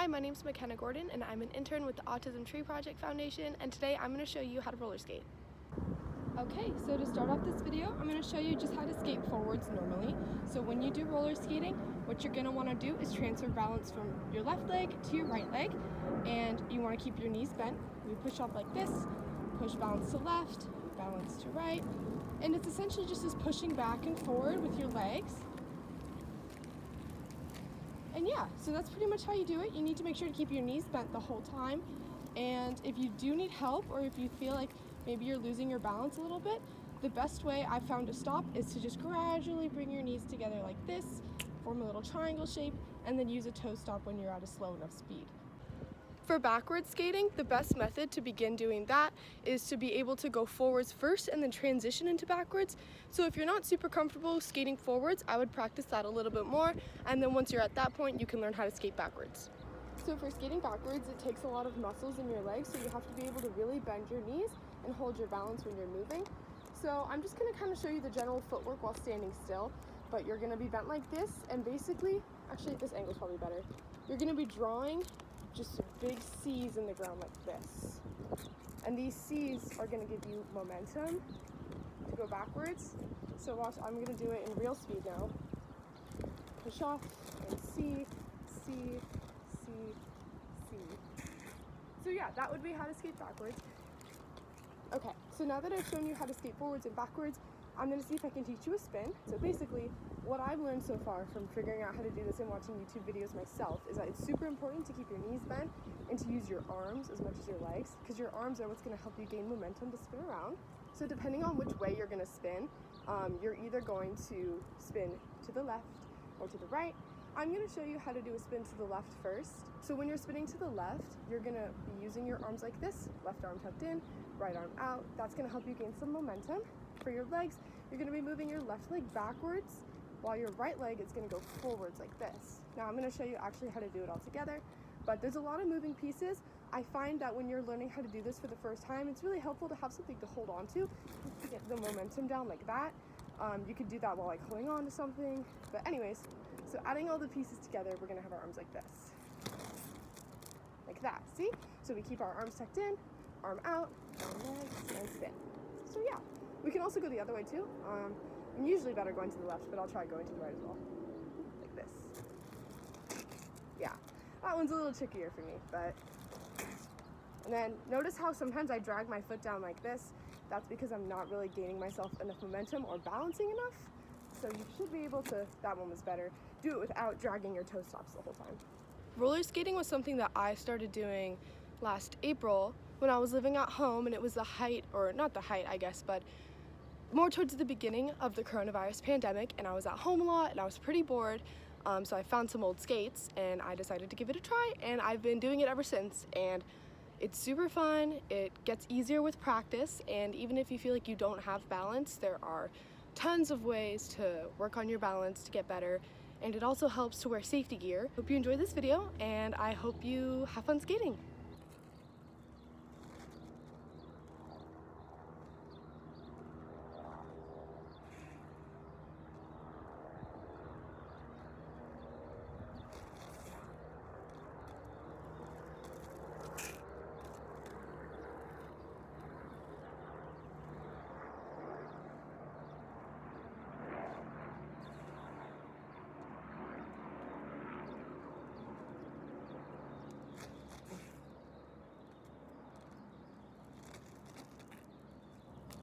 Hi, my name is Makena Gordon and I'm an intern with the Autism Tree Project Foundation, and today I'm going to show you how to roller skate. Okay, so to start off this video, I'm going to show you just how to skate forwards normally. So when you do roller skating, what you're going to want to do is transfer balance from your left leg to your right leg, and you want to keep your knees bent. You push up like this, push balance to left, balance to right, and it's essentially just this pushing back and forward with your legs. And yeah, so that's pretty much how you do it. You need to make sure to keep your knees bent the whole time. And if you do need help, or if you feel like maybe you're losing your balance a little bit, the best way I've found to stop is to just gradually bring your knees together like this, form a little triangle shape, and then use a toe stop when you're at a slow enough speed. For backward skating, the best method to begin doing that is to be able to go forwards first and then transition into backwards. So if you're not super comfortable skating forwards, I would practice that a little bit more, and then once you're at that point, you can learn how to skate backwards. So for skating backwards, it takes a lot of muscles in your legs, so you have to be able to really bend your knees and hold your balance when you're moving. So I'm just going to kind of show you the general footwork while standing still, but you're going to be bent like this, and basically, actually this angle is probably better, you're going to be drawing just big C's in the ground like this. And these C's are going to give you momentum to go backwards. So watch, I'm going to do it in real speed now. Push off and C, C, C, C. So yeah, that would be how to skate backwards. Okay, so now that I've shown you how to skate forwards and backwards, I'm going to see if I can teach you a spin. So basically, what I've learned so far from figuring out how to do this and watching YouTube videos myself is that it's super important to keep your knees bent and to use your arms as much as your legs, because your arms are what's going to help you gain momentum to spin around. So depending on which way you're going to spin, you're either going to spin to the left or to the right. I'm going to show you how to do a spin to the left first. So when you're spinning to the left, you're going to be using your arms like this, left arm tucked in, right arm out. That's going to help you gain some momentum. For your legs, you're going to be moving your left leg backwards, while your right leg is going to go forwards like this. Now I'm going to show you actually how to do it all together, but there's a lot of moving pieces. I find that when you're learning how to do this for the first time, it's really helpful to have something to hold on to get the momentum down like that. You could do that while like holding on to something, but anyways, so adding all the pieces together, we're going to have our arms like this, like that, see? So we keep our arms tucked in, arm out, arm legs, and spin. So yeah, we can also go the other way too. I'm usually better going to the left, but I'll try going to the right as well, like this. Yeah, that one's a little trickier for me, but, and then notice how sometimes I drag my foot down like this. That's because I'm not really gaining myself enough momentum or balancing enough. So you should be able to, that one was better, do it without dragging your toe stops the whole time. Roller skating was something that I started doing last April when I was living at home, and it was the height, or not the height I guess, but more towards the beginning of the coronavirus pandemic, and I was at home a lot and I was pretty bored, so I found some old skates and I decided to give it a try, and I've been doing it ever since, and it's super fun. It gets easier with practice, and even if you feel like you don't have balance, there are tons of ways to work on your balance to get better, and it also helps to wear safety gear. Hope you enjoyed this video, and I hope you have fun skating.